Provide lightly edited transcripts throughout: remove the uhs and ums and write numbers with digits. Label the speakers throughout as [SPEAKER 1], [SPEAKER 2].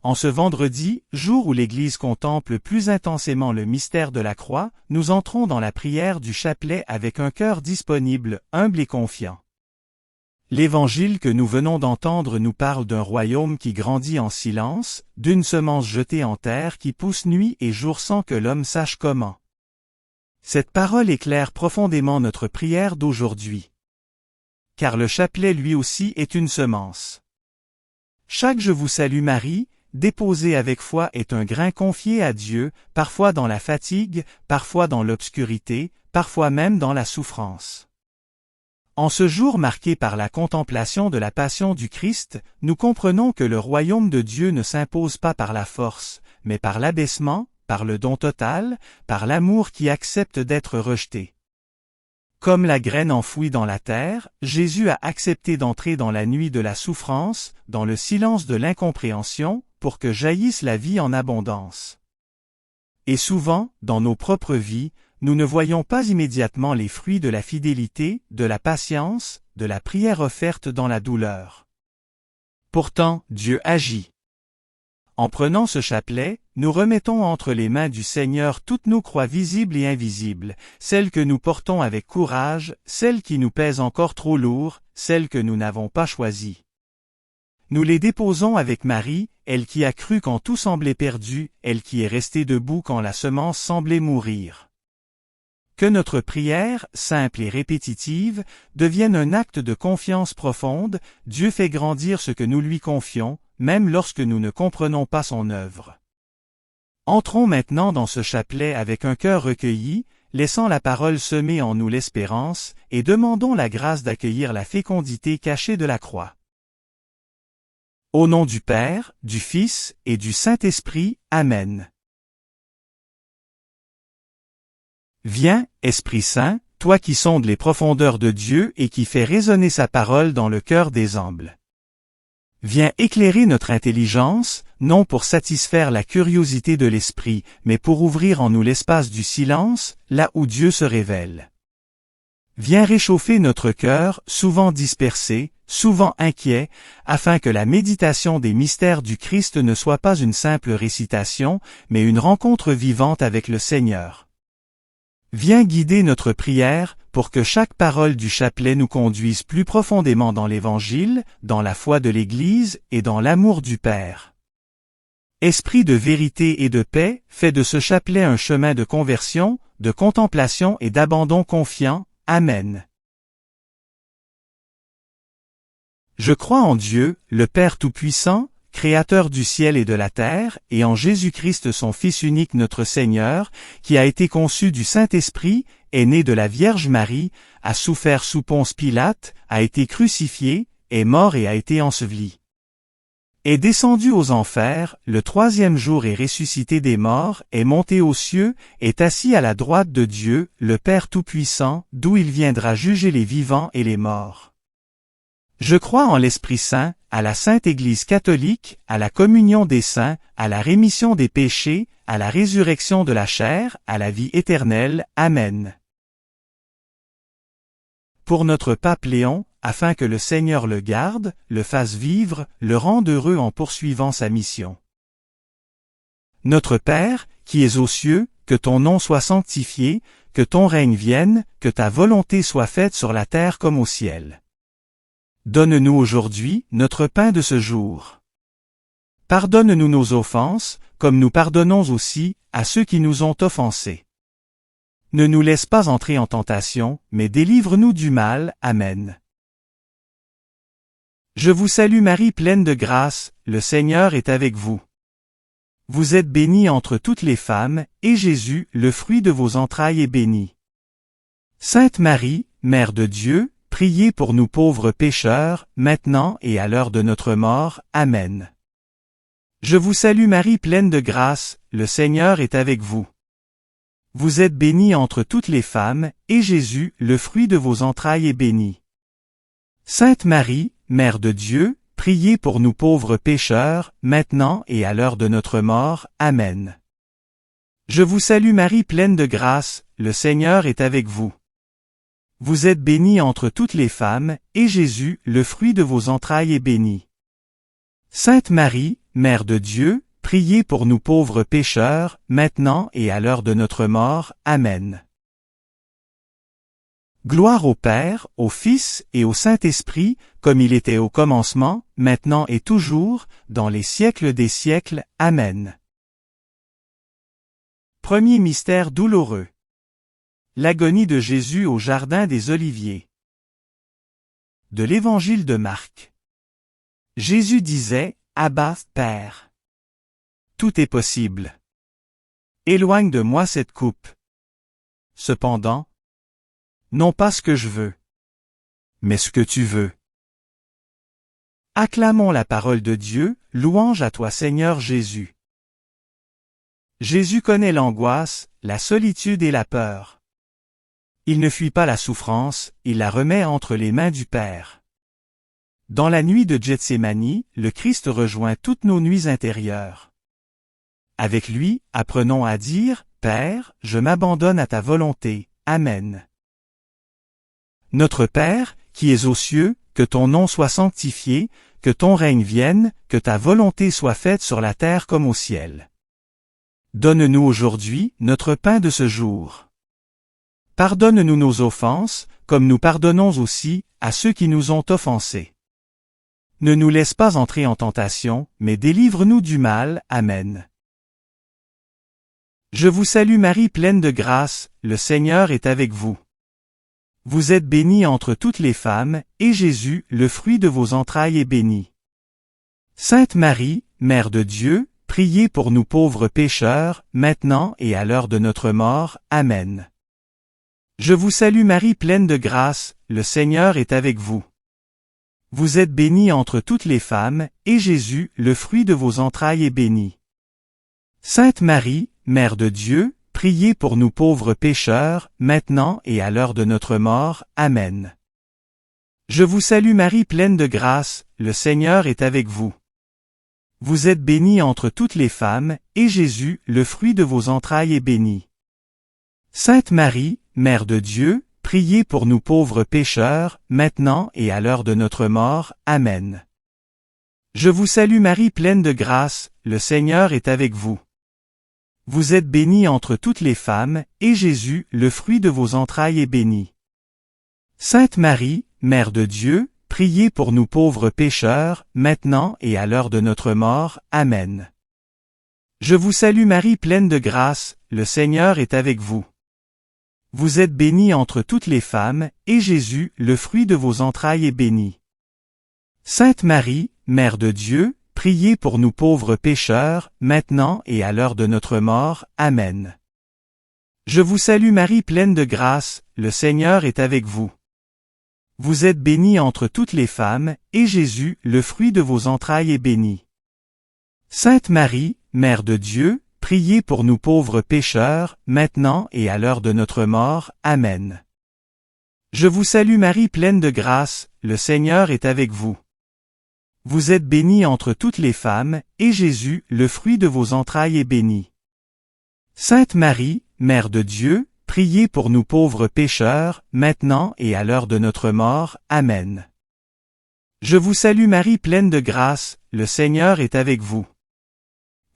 [SPEAKER 1] En ce vendredi, jour où l'Église contemple plus intensément le mystère de la croix, nous entrons dans la prière du chapelet avec un cœur disponible, humble et confiant. L'Évangile que nous venons d'entendre nous parle d'un royaume qui grandit en silence, d'une semence jetée en terre qui pousse nuit et jour sans que l'homme sache comment. Cette parole éclaire profondément notre prière d'aujourd'hui. Car le chapelet lui aussi est une semence. Chaque Je vous salue Marie, déposé avec foi est un grain confié à Dieu, parfois dans la fatigue, parfois dans l'obscurité, parfois même dans la souffrance. En ce jour marqué par la contemplation de la passion du Christ, nous comprenons que le royaume de Dieu ne s'impose pas par la force, mais par l'abaissement, par le don total, par l'amour qui accepte d'être rejeté. Comme la graine enfouie dans la terre, Jésus a accepté d'entrer dans la nuit de la souffrance, dans le silence de l'incompréhension, pour que jaillisse la vie en abondance. Et souvent, dans nos propres vies, nous ne voyons pas immédiatement les fruits de la fidélité, de la patience, de la prière offerte dans la douleur. Pourtant, Dieu agit. En prenant ce chapelet, nous remettons entre les mains du Seigneur toutes nos croix visibles et invisibles, celles que nous portons avec courage, celles qui nous pèsent encore trop lourd, celles que nous n'avons pas choisies. Nous les déposons avec Marie, elle qui a cru quand tout semblait perdu, elle qui est restée debout quand la semence semblait mourir. Que notre prière, simple et répétitive, devienne un acte de confiance profonde, Dieu fait grandir ce que nous lui confions, même lorsque nous ne comprenons pas son œuvre. Entrons maintenant dans ce chapelet avec un cœur recueilli, laissant la parole semer en nous l'espérance, et demandons la grâce d'accueillir la fécondité cachée de la croix. Au nom du Père, du Fils et du Saint-Esprit, Amen. Viens, Esprit Saint, toi qui sondes les profondeurs de Dieu et qui fais résonner sa parole dans le cœur des humbles. Viens éclairer notre intelligence, non pour satisfaire la curiosité de l'esprit, mais pour ouvrir en nous l'espace du silence, là où Dieu se révèle. Viens réchauffer notre cœur, souvent dispersé, souvent inquiet, afin que la méditation des mystères du Christ ne soit pas une simple récitation, mais une rencontre vivante avec le Seigneur. Viens guider notre prière, pour que chaque parole du chapelet nous conduise plus profondément dans l'Évangile, dans la foi de l'Église et dans l'amour du Père. Esprit de vérité et de paix, fais de ce chapelet un chemin de conversion, de contemplation et d'abandon confiant. Amen. Je crois en Dieu, le Père Tout-Puissant, Créateur du ciel et de la terre, et en Jésus-Christ son Fils unique notre Seigneur, qui a été conçu du Saint-Esprit, est né de la Vierge Marie, a souffert sous Ponce Pilate, a été crucifié, est mort et a été enseveli. Est descendu aux enfers, le troisième jour est ressuscité des morts, est monté aux cieux, est assis à la droite de Dieu, le Père Tout-Puissant, d'où il viendra juger les vivants et les morts. Je crois en l'Esprit Saint, à la Sainte Église catholique, à la communion des saints, à la rémission des péchés, à la résurrection de la chair, à la vie éternelle. Amen. Pour notre pape Léon, afin que le Seigneur le garde, le fasse vivre, le rende heureux en poursuivant sa mission. Notre Père, qui es aux cieux, que ton nom soit sanctifié, que ton règne vienne, que ta volonté soit faite sur la terre comme au ciel. Donne-nous aujourd'hui notre pain de ce jour. Pardonne-nous nos offenses, comme nous pardonnons aussi à ceux qui nous ont offensés. Ne nous laisse pas entrer en tentation, mais délivre-nous du mal. Amen. Je vous salue Marie pleine de grâce, le Seigneur est avec vous. Vous êtes bénie entre toutes les femmes, et Jésus, le fruit de vos entrailles, est béni. Sainte Marie, Mère de Dieu, priez pour nous pauvres pécheurs, maintenant et à l'heure de notre mort. Amen. Je vous salue Marie pleine de grâce, le Seigneur est avec vous. Vous êtes bénie entre toutes les femmes, et Jésus, le fruit de vos entrailles, est béni. Sainte Marie, Mère de Dieu, priez pour nous pauvres pécheurs, maintenant et à l'heure de notre mort. Amen. Je vous salue Marie pleine de grâce, le Seigneur est avec vous. Vous êtes bénie entre toutes les femmes, et Jésus, le fruit de vos entrailles, est béni. Sainte Marie, Mère de Dieu, priez pour nous pauvres pécheurs, maintenant et à l'heure de notre mort. Amen. Gloire au Père, au Fils et au Saint-Esprit, comme il était au commencement, maintenant et toujours, dans les siècles des siècles. Amen. Premier mystère douloureux. L'agonie de Jésus au jardin des Oliviers. De l'Évangile de Marc. Jésus disait, « Abba, Père. Tout est possible. Éloigne de moi cette coupe. Cependant, non pas ce que je veux, mais ce que tu veux. » Acclamons la parole de Dieu, louange à toi Seigneur Jésus. Jésus connaît l'angoisse, la solitude et la peur. Il ne fuit pas la souffrance, il la remet entre les mains du Père. Dans la nuit de Gethsémani, le Christ rejoint toutes nos nuits intérieures. Avec lui, apprenons à dire, « Père, je m'abandonne à ta volonté. Amen. » Notre Père, qui es aux cieux, que ton nom soit sanctifié, que ton règne vienne, que ta volonté soit faite sur la terre comme au ciel. Donne-nous aujourd'hui notre pain de ce jour. Pardonne-nous nos offenses, comme nous pardonnons aussi à ceux qui nous ont offensés. Ne nous laisse pas entrer en tentation, mais délivre-nous du mal. Amen. Je vous salue Marie pleine de grâce, le Seigneur est avec vous. Vous êtes bénie entre toutes les femmes, et Jésus, le fruit de vos entrailles, est béni. Sainte Marie, Mère de Dieu, priez pour nous pauvres pécheurs, maintenant et à l'heure de notre mort. Amen. Je vous salue Marie pleine de grâce, le Seigneur est avec vous. Vous êtes bénie entre toutes les femmes, et Jésus, le fruit de vos entrailles, est béni. Sainte Marie, Mère de Dieu, priez pour nous pauvres pécheurs, maintenant et à l'heure de notre mort. Amen. Je vous salue Marie pleine de grâce, le Seigneur est avec vous. Vous êtes bénie entre toutes les femmes, et Jésus, le fruit de vos entrailles, est béni. Sainte Marie, Mère de Dieu, priez pour nous pauvres pécheurs, maintenant et à l'heure de notre mort. Amen. Je vous salue Marie pleine de grâce, le Seigneur est avec vous. Vous êtes bénie entre toutes les femmes, et Jésus, le fruit de vos entrailles, est béni. Sainte Marie, Mère de Dieu, priez pour nous pauvres pécheurs, maintenant et à l'heure de notre mort. Amen. Je vous salue Marie pleine de grâce, le Seigneur est avec vous. Vous êtes bénie entre toutes les femmes, et Jésus, le fruit de vos entrailles, est béni. Sainte Marie, Mère de Dieu, priez pour nous pauvres pécheurs, maintenant et à l'heure de notre mort. Amen. Je vous salue Marie pleine de grâce, le Seigneur est avec vous. Vous êtes bénie entre toutes les femmes, et Jésus, le fruit de vos entrailles, est béni. Sainte Marie, Mère de Dieu, priez pour nous pauvres pécheurs, maintenant et à l'heure de notre mort. Amen. Je vous salue Marie pleine de grâce, le Seigneur est avec vous. Vous êtes bénie entre toutes les femmes, et Jésus, le fruit de vos entrailles, est béni. Sainte Marie, Mère de Dieu, priez pour nous pauvres pécheurs, maintenant et à l'heure de notre mort. Amen. Je vous salue Marie pleine de grâce, le Seigneur est avec vous.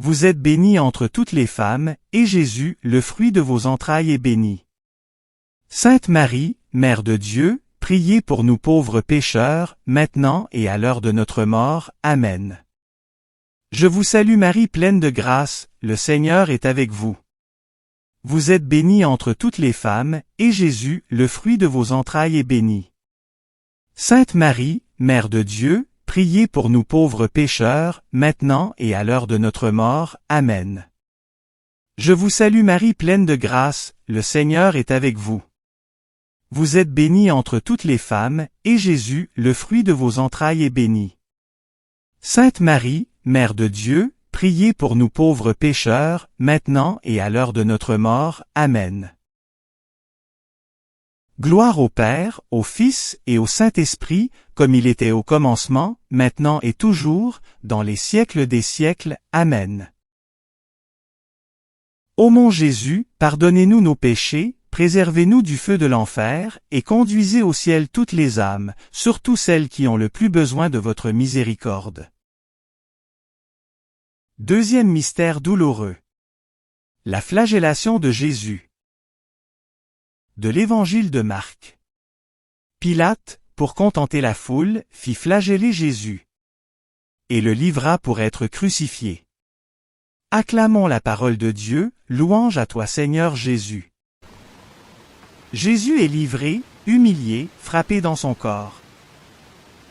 [SPEAKER 1] Vous êtes bénie entre toutes les femmes, et Jésus, le fruit de vos entrailles, est béni. Sainte Marie, Mère de Dieu, priez pour nous pauvres pécheurs, maintenant et à l'heure de notre mort. Amen. Je vous salue Marie pleine de grâce, le Seigneur est avec vous. Vous êtes bénie entre toutes les femmes, et Jésus, le fruit de vos entrailles, est béni. Sainte Marie, Mère de Dieu, priez pour nous pauvres pécheurs, maintenant et à l'heure de notre mort. Amen. Je vous salue Marie pleine de grâce, le Seigneur est avec vous. Vous êtes bénie entre toutes les femmes, et Jésus, le fruit de vos entrailles, est béni. Sainte Marie, Mère de Dieu, priez pour nous pauvres pécheurs, maintenant et à l'heure de notre mort. Amen. Gloire au Père, au Fils et au Saint-Esprit, comme il était au commencement, maintenant et toujours, dans les siècles des siècles. Amen. Ô mon Jésus, pardonnez-nous nos péchés, préservez-nous du feu de l'enfer, et conduisez au ciel toutes les âmes, surtout celles qui ont le plus besoin de votre miséricorde. Deuxième mystère douloureux. La flagellation de Jésus. De l'Évangile de Marc. Pilate, pour contenter la foule, fit flageller Jésus et le livra pour être crucifié. Acclamons la parole de Dieu, louange à toi Seigneur Jésus. Jésus est livré, humilié, frappé dans son corps.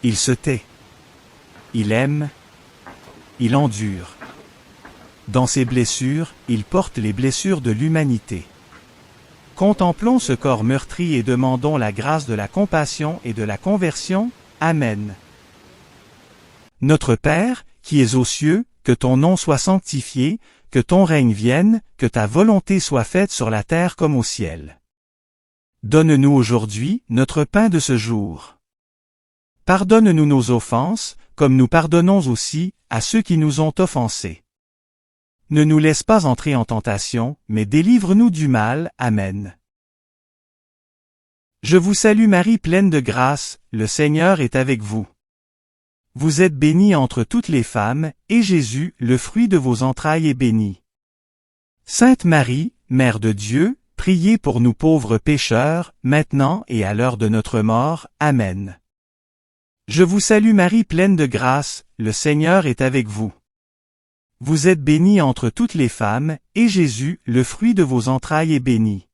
[SPEAKER 1] Il se tait. Il aime. Il endure. Dans ses blessures, il porte les blessures de l'humanité. Contemplons ce corps meurtri et demandons la grâce de la compassion et de la conversion. Amen. Notre Père, qui es aux cieux, que ton nom soit sanctifié, que ton règne vienne, que ta volonté soit faite sur la terre comme au ciel. Donne-nous aujourd'hui notre pain de ce jour. Pardonne-nous nos offenses, comme nous pardonnons aussi à ceux qui nous ont offensés. Ne nous laisse pas entrer en tentation, mais délivre-nous du mal. Amen. Je vous salue Marie pleine de grâce, le Seigneur est avec vous. Vous êtes bénie entre toutes les femmes, et Jésus, le fruit de vos entrailles, est béni. Sainte Marie, Mère de Dieu, priez pour nous pauvres pécheurs, maintenant et à l'heure de notre mort. Amen. Je vous salue Marie pleine de grâce, le Seigneur est avec vous. Vous êtes bénie entre toutes les femmes, et Jésus, le fruit de vos entrailles, est béni.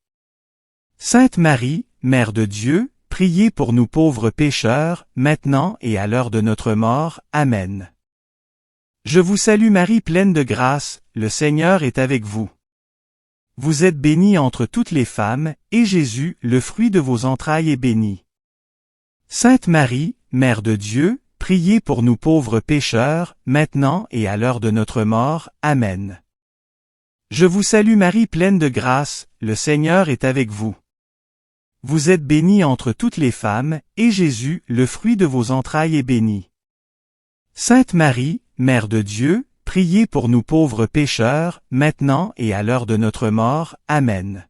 [SPEAKER 1] Sainte Marie, Mère de Dieu, priez pour nous pauvres pécheurs, maintenant et à l'heure de notre mort. Amen. Je vous salue Marie pleine de grâce, le Seigneur est avec vous. Vous êtes bénie entre toutes les femmes, et Jésus, le fruit de vos entrailles, est béni. Sainte Marie, Mère de Dieu, priez pour nous pauvres pécheurs, maintenant et à l'heure de notre mort. Amen. Je vous salue Marie pleine de grâce, le Seigneur est avec vous. Vous êtes bénie entre toutes les femmes, et Jésus, le fruit de vos entrailles, est béni. Sainte Marie, Mère de Dieu, priez pour nous pauvres pécheurs, maintenant et à l'heure de notre mort. Amen.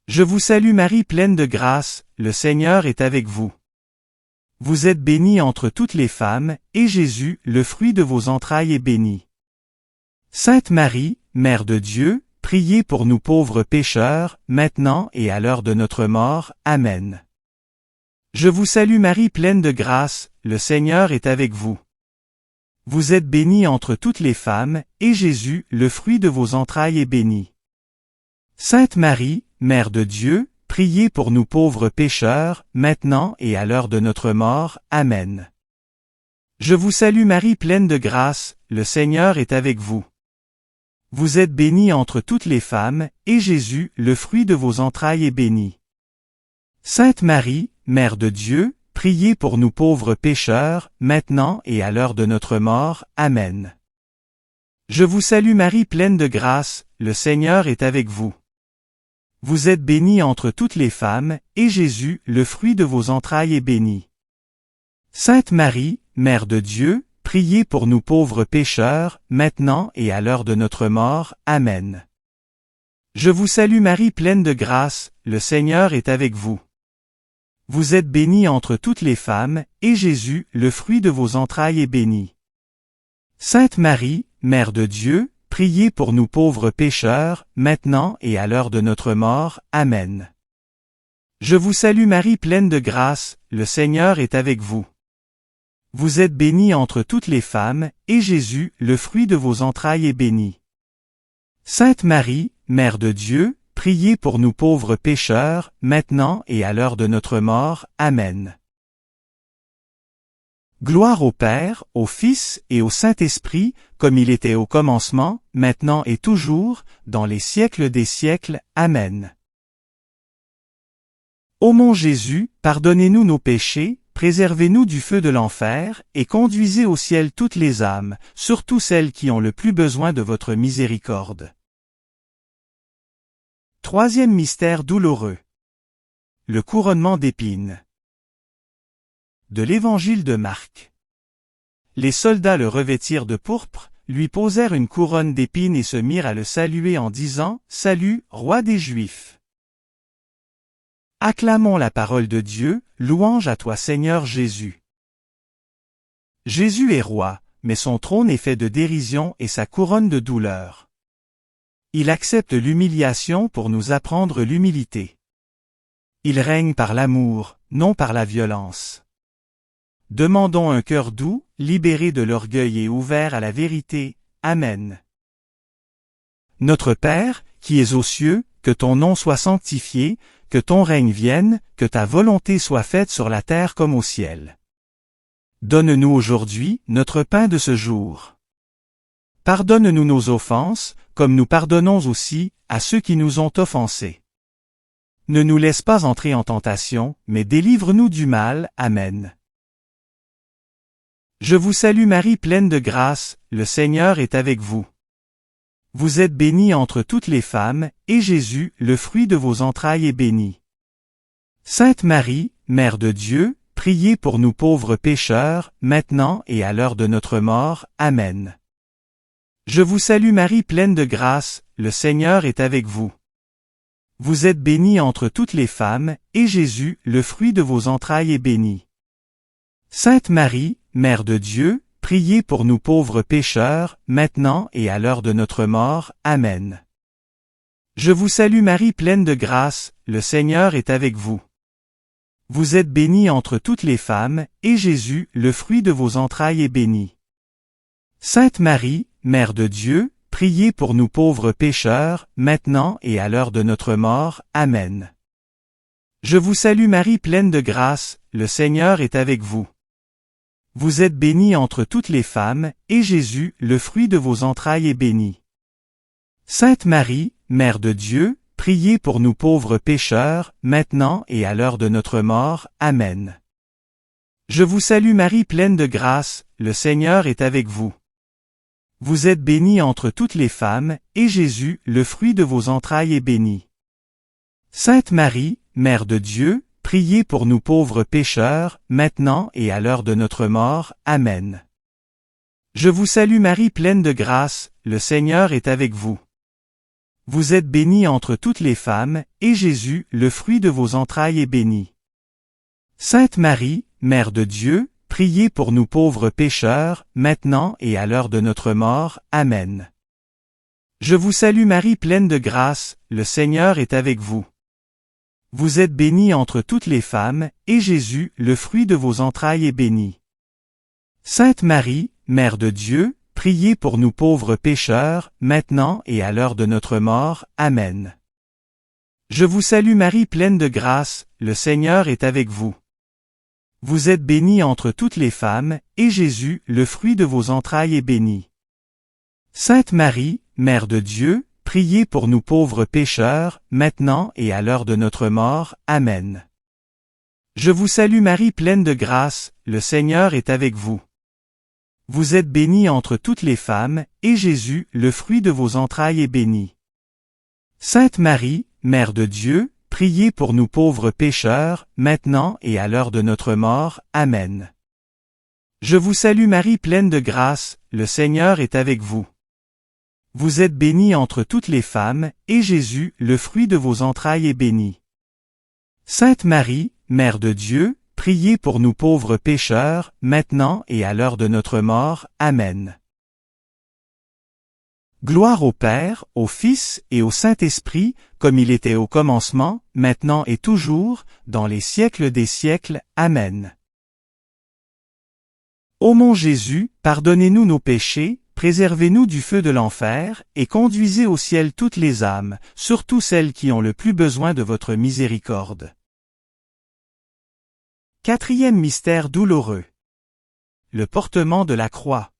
[SPEAKER 1] Je vous salue Marie pleine de grâce, le Seigneur est avec vous. Vous êtes bénie entre toutes les femmes, et Jésus, le fruit de vos entrailles, est béni. Sainte Marie, Mère de Dieu, priez pour nous pauvres pécheurs, maintenant et à l'heure de notre mort. Amen. Je vous salue Marie pleine de grâce, le Seigneur est avec vous. Vous êtes bénie entre toutes les femmes, et Jésus, le fruit de vos entrailles, est béni. Sainte Marie, Mère de Dieu, priez pour nous pauvres pécheurs, maintenant et à l'heure de notre mort. Amen. Je vous salue Marie pleine de grâce, le Seigneur est avec vous. Vous êtes bénie entre toutes les femmes, et Jésus, le fruit de vos entrailles, est béni. Sainte Marie, Mère de Dieu, priez pour nous pauvres pécheurs, maintenant et à l'heure de notre mort. Amen. Je vous salue Marie pleine de grâce, le Seigneur est avec vous. Vous êtes bénie entre toutes les femmes, et Jésus, le fruit de vos entrailles, est béni. Sainte Marie, Mère de Dieu, priez pour nous pauvres pécheurs, maintenant et à l'heure de notre mort. Amen. Je vous salue Marie pleine de grâce, le Seigneur est avec vous. Vous êtes bénie entre toutes les femmes, et Jésus, le fruit de vos entrailles, est béni. Sainte Marie, Mère de Dieu, priez pour nous pauvres pécheurs, maintenant et à l'heure de notre mort. Amen. Je vous salue Marie pleine de grâce, le Seigneur est avec vous. Vous êtes bénie entre toutes les femmes, et Jésus, le fruit de vos entrailles, est béni. Sainte Marie, Mère de Dieu, priez pour nous pauvres pécheurs, maintenant et à l'heure de notre mort. Amen. Gloire au Père, au Fils et au Saint-Esprit, comme il était au commencement, maintenant et toujours, dans les siècles des siècles. Amen. Ô mon Jésus, pardonnez-nous nos péchés, préservez-nous du feu de l'enfer, et conduisez au ciel toutes les âmes, surtout celles qui ont le plus besoin de votre miséricorde. Troisième mystère douloureux. Le couronnement d'épines. De l'Évangile de Marc. Les soldats le revêtirent de pourpre, lui posèrent une couronne d'épines et se mirent à le saluer en disant « Salut, roi des Juifs !» Acclamons la parole de Dieu, louange à toi Seigneur Jésus. Jésus est roi, mais son trône est fait de dérision et sa couronne de douleur. Il accepte l'humiliation pour nous apprendre l'humilité. Il règne par l'amour, non par la violence. Demandons un cœur doux, libéré de l'orgueil et ouvert à la vérité. Amen. Notre Père, qui es aux cieux, que ton nom soit sanctifié, que ton règne vienne, que ta volonté soit faite sur la terre comme au ciel. Donne-nous aujourd'hui notre pain de ce jour. Pardonne-nous nos offenses, comme nous pardonnons aussi à ceux qui nous ont offensés. Ne nous laisse pas entrer en tentation, mais délivre-nous du mal. Amen. Je vous salue Marie pleine de grâce, le Seigneur est avec vous. Vous êtes bénie entre toutes les femmes, et Jésus, le fruit de vos entrailles, est béni. Sainte Marie, Mère de Dieu, priez pour nous pauvres pécheurs, maintenant et à l'heure de notre mort. Amen. Je vous salue Marie pleine de grâce, le Seigneur est avec vous. Vous êtes bénie entre toutes les femmes, et Jésus, le fruit de vos entrailles, est béni. Sainte Marie, Mère de Dieu, priez pour nous pauvres pécheurs, maintenant et à l'heure de notre mort. Amen. Je vous salue Marie pleine de grâce, le Seigneur est avec vous. Vous êtes bénie entre toutes les femmes, et Jésus, le fruit de vos entrailles, est béni. Sainte Marie, Mère de Dieu, priez pour nous pauvres pécheurs, maintenant et à l'heure de notre mort. Amen. Je vous salue Marie pleine de grâce, le Seigneur est avec vous. Vous êtes bénie entre toutes les femmes, et Jésus, le fruit de vos entrailles, est béni. Sainte Marie, Mère de Dieu, priez pour nous pauvres pécheurs, maintenant et à l'heure de notre mort. Amen. Je vous salue Marie pleine de grâce, le Seigneur est avec vous. Vous êtes bénie entre toutes les femmes, et Jésus, le fruit de vos entrailles, est béni. Sainte Marie, Mère de Dieu, priez pour nous pauvres pécheurs, maintenant et à l'heure de notre mort. Amen. Je vous salue Marie pleine de grâce, le Seigneur est avec vous. Vous êtes bénie entre toutes les femmes, et Jésus, le fruit de vos entrailles, est béni. Sainte Marie, Mère de Dieu, priez pour nous pauvres pécheurs, maintenant et à l'heure de notre mort. Amen. Je vous salue Marie pleine de grâce, le Seigneur est avec vous. Vous êtes bénie entre toutes les femmes, et Jésus, le fruit de vos entrailles, est béni. Sainte Marie, Mère de Dieu, priez pour nous pauvres pécheurs, maintenant et à l'heure de notre mort. Amen. Je vous salue Marie pleine de grâce, le Seigneur est avec vous. Vous êtes bénie entre toutes les femmes, et Jésus, le fruit de vos entrailles, est béni. Sainte Marie, Mère de Dieu, priez pour nous pauvres pécheurs, maintenant et à l'heure de notre mort. Amen. Je vous salue Marie pleine de grâce, le Seigneur est avec vous. Vous êtes bénie entre toutes les femmes, et Jésus, le fruit de vos entrailles, est béni. Sainte Marie, Mère de Dieu, priez pour nous pauvres pécheurs, maintenant et à l'heure de notre mort. Amen. Je vous salue Marie pleine de grâce, le Seigneur est avec vous. Vous êtes bénie entre toutes les femmes, et Jésus, le fruit de vos entrailles, est béni. Sainte Marie, Mère de Dieu, priez pour nous pauvres pécheurs, maintenant et à l'heure de notre mort. Amen. Gloire au Père, au Fils et au Saint-Esprit, comme il était au commencement, maintenant et toujours, dans les siècles des siècles. Amen. Ô mon Jésus, pardonnez-nous nos péchés, préservez-nous du feu de l'enfer, et conduisez au ciel toutes les âmes, surtout celles qui ont le plus besoin de votre miséricorde. Quatrième mystère douloureux. Le portement de la croix.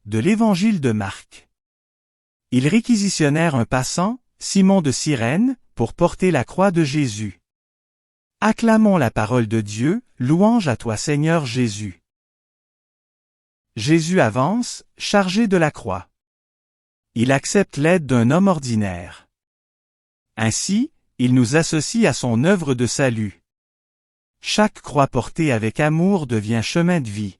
[SPEAKER 1] De l'Évangile de Marc. Ils réquisitionnèrent un passant, Simon de Cyrène, pour porter la croix de Jésus. Acclamons la parole de Dieu, louange à toi Seigneur Jésus. Jésus avance, chargé de la croix. Il accepte l'aide d'un homme ordinaire. Ainsi, il nous associe à son œuvre de salut. Chaque croix portée avec amour devient chemin de vie.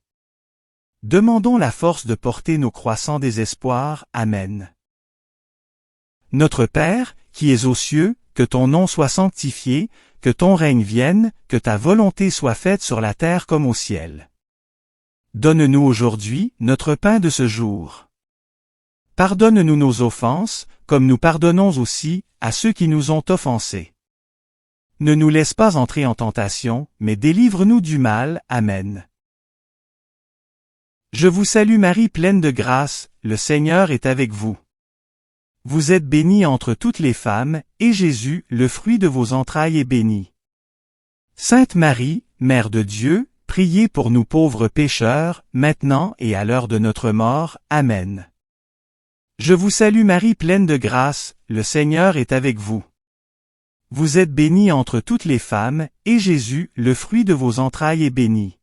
[SPEAKER 1] Demandons la force de porter nos croix sans désespoir. Amen. Notre Père, qui es aux cieux, que ton nom soit sanctifié, que ton règne vienne, que ta volonté soit faite sur la terre comme au ciel. Donne-nous aujourd'hui notre pain de ce jour. Pardonne-nous nos offenses, comme nous pardonnons aussi à ceux qui nous ont offensés. Ne nous laisse pas entrer en tentation, mais délivre-nous du mal. Amen. Je vous salue Marie pleine de grâce, le Seigneur est avec vous. Vous êtes bénie entre toutes les femmes, et Jésus, le fruit de vos entrailles, est béni. Sainte Marie, Mère de Dieu, priez pour nous pauvres pécheurs, maintenant et à l'heure de notre mort. Amen. Je vous salue Marie pleine de grâce, le Seigneur est avec vous. Vous êtes bénie entre toutes les femmes, et Jésus, le fruit de vos entrailles, est béni.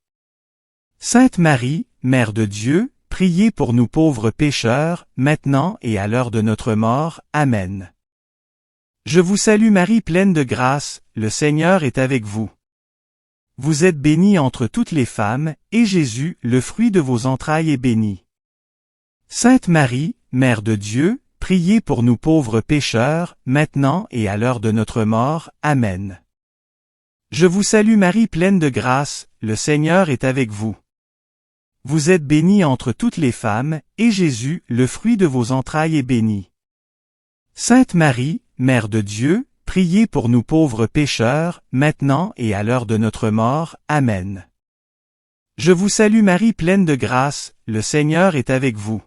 [SPEAKER 1] Sainte Marie, Mère de Dieu, priez pour nous pauvres pécheurs, maintenant et à l'heure de notre mort. Amen. Je vous salue Marie pleine de grâce, le Seigneur est avec vous. Vous êtes bénie entre toutes les femmes, et Jésus, le fruit de vos entrailles, est béni. Sainte Marie, Mère de Dieu, priez pour nous pauvres pécheurs, maintenant et à l'heure de notre mort. Amen. Je vous salue Marie pleine de grâce, le Seigneur est avec vous. Vous êtes bénie entre toutes les femmes, et Jésus, le fruit de vos entrailles, est béni. Sainte Marie, Mère de Dieu, priez pour nous pauvres pécheurs, maintenant et à l'heure de notre mort. Amen. Je vous salue Marie pleine de grâce, le Seigneur est avec vous.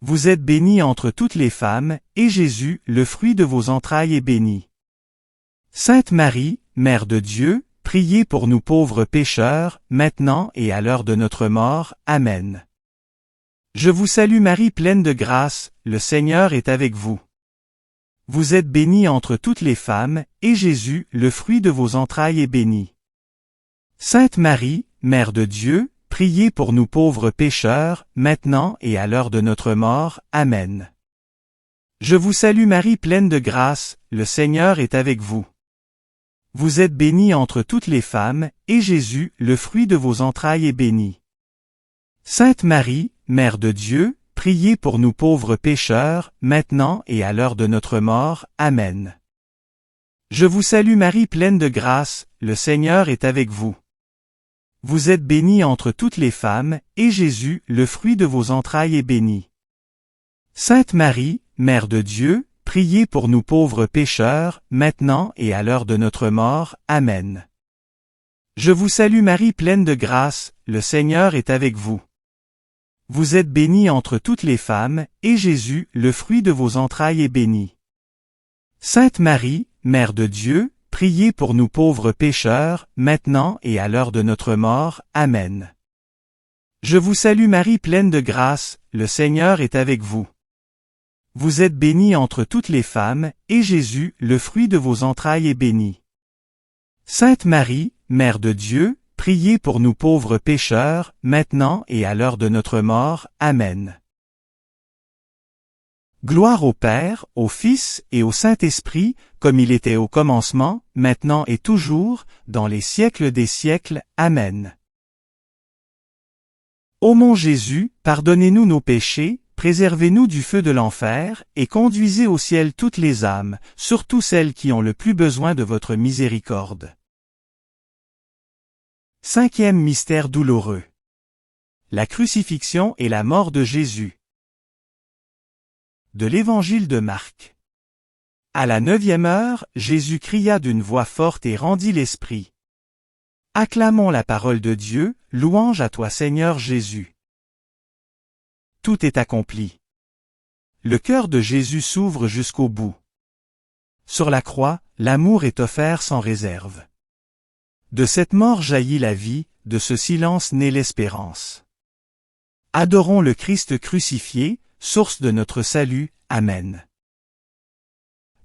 [SPEAKER 1] Vous êtes bénie entre toutes les femmes, et Jésus, le fruit de vos entrailles, est béni. Sainte Marie, Mère de Dieu, priez pour nous pauvres pécheurs, maintenant et à l'heure de notre mort. Amen. Je vous salue Marie pleine de grâce, le Seigneur est avec vous. Vous êtes bénie entre toutes les femmes, et Jésus, le fruit de vos entrailles, est béni. Sainte Marie, Mère de Dieu, priez pour nous pauvres pécheurs, maintenant et à l'heure de notre mort. Amen. Je vous salue Marie pleine de grâce, le Seigneur est avec vous. Vous êtes bénie entre toutes les femmes, et Jésus, le fruit de vos entrailles, est béni. Sainte Marie, Mère de Dieu, priez pour nous pauvres pécheurs, maintenant et à l'heure de notre mort. Amen. Je vous salue Marie pleine de grâce, le Seigneur est avec vous. Vous êtes bénie entre toutes les femmes, et Jésus, le fruit de vos entrailles, est béni. Sainte Marie, Mère de Dieu, priez pour nous pauvres pécheurs, maintenant et à l'heure de notre mort. Amen. Je vous salue Marie pleine de grâce, le Seigneur est avec vous. Vous êtes bénie entre toutes les femmes, et Jésus, le fruit de vos entrailles, est béni. Sainte Marie, Mère de Dieu, priez pour nous pauvres pécheurs, maintenant et à l'heure de notre mort. Amen. Je vous salue Marie pleine de grâce, le Seigneur est avec vous. Vous êtes bénie entre toutes les femmes, et Jésus, le fruit de vos entrailles, est béni. Sainte Marie, Mère de Dieu, priez pour nous pauvres pécheurs, maintenant et à l'heure de notre mort. Amen. Gloire au Père, au Fils et au Saint-Esprit, comme il était au commencement, maintenant et toujours, dans les siècles des siècles. Amen. Ô mon Jésus, pardonnez-nous nos péchés, préservez-nous du feu de l'enfer, et conduisez au ciel toutes les âmes, surtout celles qui ont le plus besoin de votre miséricorde. Cinquième mystère douloureux. La crucifixion et la mort de Jésus. De l'Évangile de Marc. À la 9e heure, Jésus cria d'une voix forte et rendit l'esprit. Acclamons la parole de Dieu, louange à toi Seigneur Jésus. Tout est accompli. Le cœur de Jésus s'ouvre jusqu'au bout. Sur la croix, l'amour est offert sans réserve. De cette mort jaillit la vie, de ce silence naît l'espérance. Adorons le Christ crucifié, source de notre salut. Amen.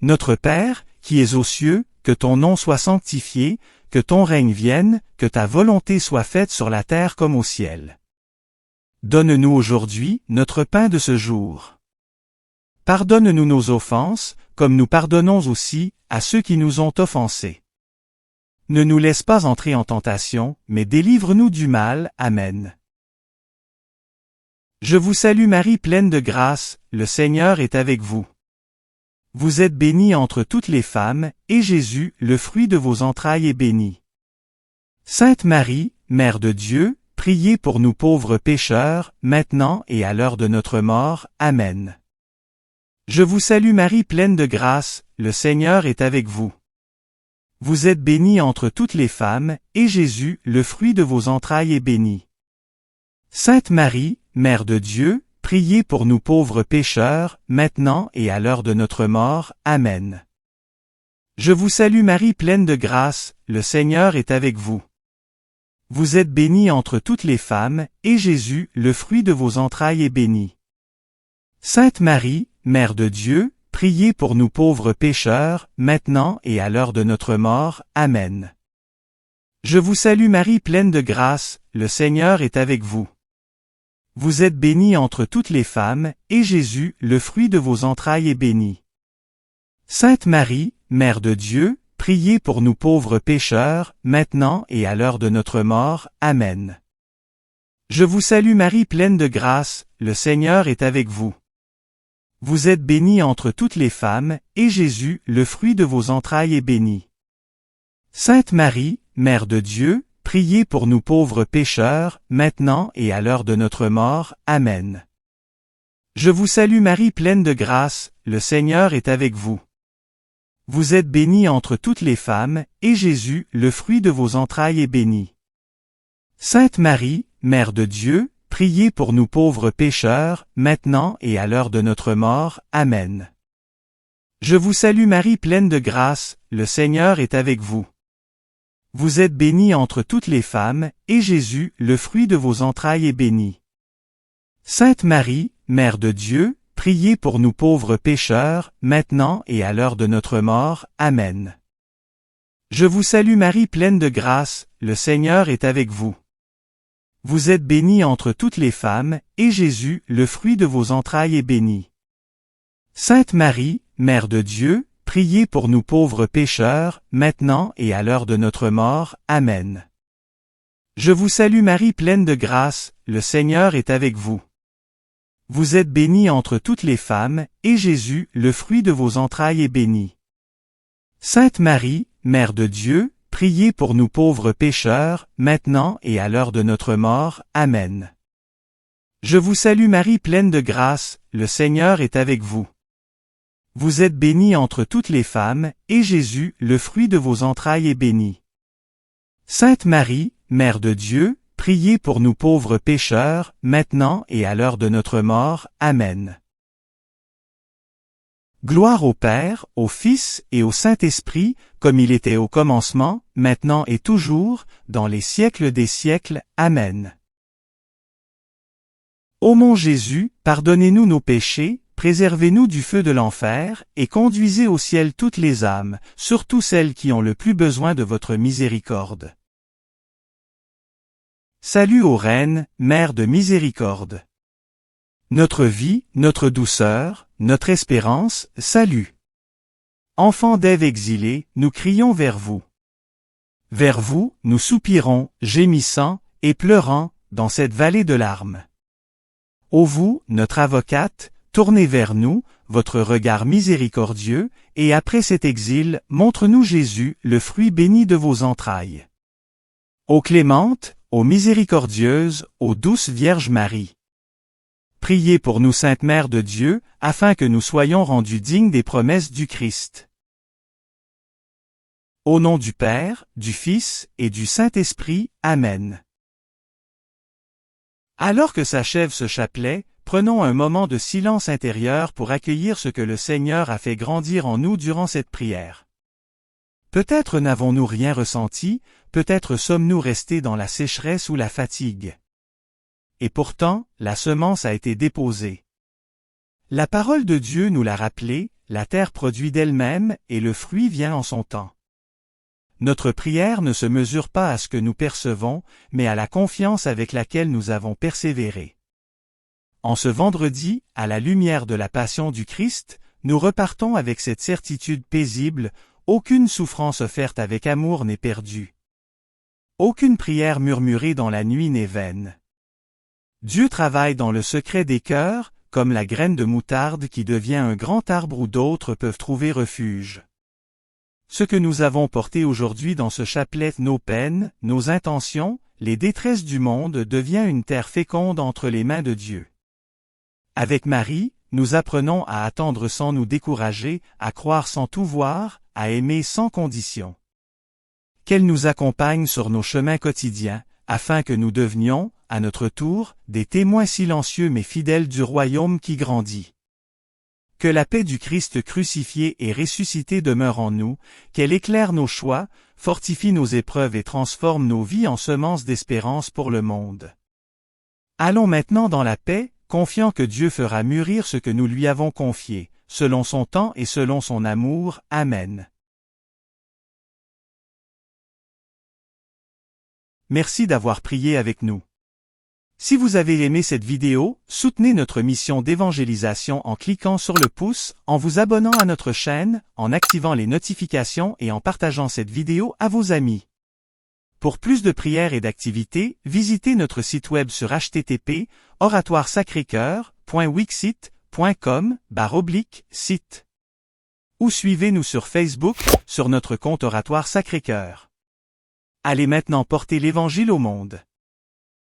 [SPEAKER 1] Notre Père, qui es aux cieux, que ton nom soit sanctifié, que ton règne vienne, que ta volonté soit faite sur la terre comme au ciel. Donne-nous aujourd'hui notre pain de ce jour. Pardonne-nous nos offenses, comme nous pardonnons aussi à ceux qui nous ont offensés. Ne nous laisse pas entrer en tentation, mais délivre-nous du mal. Amen. Je vous salue Marie pleine de grâce, le Seigneur est avec vous. Vous êtes bénie entre toutes les femmes, et Jésus, le fruit de vos entrailles, est béni. Sainte Marie, Mère de Dieu, priez priez pour nous pauvres pécheurs, maintenant et à l'heure de notre mort. Amen. Je vous salue Marie pleine de grâce, le Seigneur est avec vous. Vous êtes bénie entre toutes les femmes, et Jésus, le fruit de vos entrailles, est béni. Sainte Marie, Mère de Dieu, priez pour nous pauvres pécheurs, maintenant et à l'heure de notre mort. Amen. Je vous salue Marie pleine de grâce, le Seigneur est avec vous. Vous êtes bénie entre toutes les femmes, et Jésus, le fruit de vos entrailles, est béni. Sainte Marie, Mère de Dieu, priez pour nous pauvres pécheurs, maintenant et à l'heure de notre mort. Amen. Je vous salue Marie pleine de grâce, le Seigneur est avec vous. Vous êtes bénie entre toutes les femmes, et Jésus, le fruit de vos entrailles, est béni. Sainte Marie, Mère de Dieu, priez pour nous pauvres pécheurs, maintenant et à l'heure de notre mort. Amen. Je vous salue Marie pleine de grâce, le Seigneur est avec vous. Vous êtes bénie entre toutes les femmes, et Jésus, le fruit de vos entrailles, est béni. Sainte Marie, Mère de Dieu, priez pour nous pauvres pécheurs, maintenant et à l'heure de notre mort. Amen. Je vous salue Marie pleine de grâce, le Seigneur est avec vous. Vous êtes bénie entre toutes les femmes, et Jésus, le fruit de vos entrailles, est béni. Sainte Marie, Mère de Dieu, priez pour nous pauvres pécheurs, maintenant et à l'heure de notre mort. Amen. Je vous salue Marie pleine de grâce, le Seigneur est avec vous. Vous êtes bénie entre toutes les femmes, et Jésus, le fruit de vos entrailles, est béni. Sainte Marie, Mère de Dieu, priez pour nous pauvres pécheurs, maintenant et à l'heure de notre mort. Amen. Je vous salue Marie pleine de grâce, le Seigneur est avec vous. Vous êtes bénie entre toutes les femmes, et Jésus, le fruit de vos entrailles, est béni. Sainte Marie, Mère de Dieu, priez pour nous pauvres pécheurs, maintenant et à l'heure de notre mort. Amen. Je vous salue Marie pleine de grâce, le Seigneur est avec vous. Vous êtes bénie entre toutes les femmes, et Jésus, le fruit de vos entrailles, est béni. Sainte Marie, Mère de Dieu, priez pour nous pauvres pécheurs, maintenant et à l'heure de notre mort. Amen. Je vous salue Marie pleine de grâce, le Seigneur est avec vous. Vous êtes bénie entre toutes les femmes, et Jésus, le fruit de vos entrailles, est béni. Sainte Marie, Mère de Dieu, priez pour nous pauvres pécheurs, maintenant et à l'heure de notre mort. Amen. Gloire au Père, au Fils et au Saint-Esprit, comme il était au commencement, maintenant et toujours, dans les siècles des siècles. Amen. Ô mon Jésus, pardonnez-nous nos péchés, préservez-nous du feu de l'enfer, et conduisez au ciel toutes les âmes, surtout celles qui ont le plus besoin de votre miséricorde. Salut ô Reine, Mère de miséricorde. Notre vie, notre douceur, notre espérance, salut. Enfants d'Ève exilés, nous crions vers vous. Vers vous, nous soupirons, gémissant, et pleurant, dans cette vallée de larmes. Ô vous, notre avocate, tournez vers nous, votre regard miséricordieux, et après cet exil, montre-nous Jésus, le fruit béni de vos entrailles. Ô clémente, ô miséricordieuse, ô douce Vierge Marie. Priez pour nous Sainte Mère de Dieu, afin que nous soyons rendus dignes des promesses du Christ. Au nom du Père, du Fils et du Saint-Esprit. Amen. Alors que s'achève ce chapelet, prenons un moment de silence intérieur pour accueillir ce que le Seigneur a fait grandir en nous durant cette prière. Peut-être n'avons-nous rien ressenti, peut-être sommes-nous restés dans la sécheresse ou la fatigue. Et pourtant, la semence a été déposée. La parole de Dieu nous l'a rappelé, la terre produit d'elle-même, et le fruit vient en son temps. Notre prière ne se mesure pas à ce que nous percevons, mais à la confiance avec laquelle nous avons persévéré. En ce vendredi, à la lumière de la passion du Christ, nous repartons avec cette certitude paisible, aucune souffrance offerte avec amour n'est perdue. Aucune prière murmurée dans la nuit n'est vaine. Dieu travaille dans le secret des cœurs, comme la graine de moutarde qui devient un grand arbre où d'autres peuvent trouver refuge. Ce que nous avons porté aujourd'hui dans ce chapelet, nos peines, nos intentions, les détresses du monde devient une terre féconde entre les mains de Dieu. Avec Marie, nous apprenons à attendre sans nous décourager, à croire sans tout voir, à aimer sans condition. Qu'elle nous accompagne sur nos chemins quotidiens, afin que nous devenions, à notre tour, des témoins silencieux mais fidèles du royaume qui grandit. Que la paix du Christ crucifié et ressuscité demeure en nous, qu'elle éclaire nos choix, fortifie nos épreuves et transforme nos vies en semences d'espérance pour le monde. Allons maintenant dans la paix, confiant que Dieu fera mûrir ce que nous lui avons confié, selon son temps et selon son amour. Amen. Merci d'avoir prié avec nous. Si vous avez aimé cette vidéo, soutenez notre mission d'évangélisation en cliquant sur le pouce, en vous abonnant à notre chaîne, en activant les notifications et en partageant cette vidéo à vos amis. Pour plus de prières et d'activités, visitez notre site web sur http://oratoiresacrécoeur.wixsite.com/site. Ou suivez-nous sur Facebook, sur notre compte Oratoire Sacré-Cœur. Allez maintenant porter l'Évangile au monde.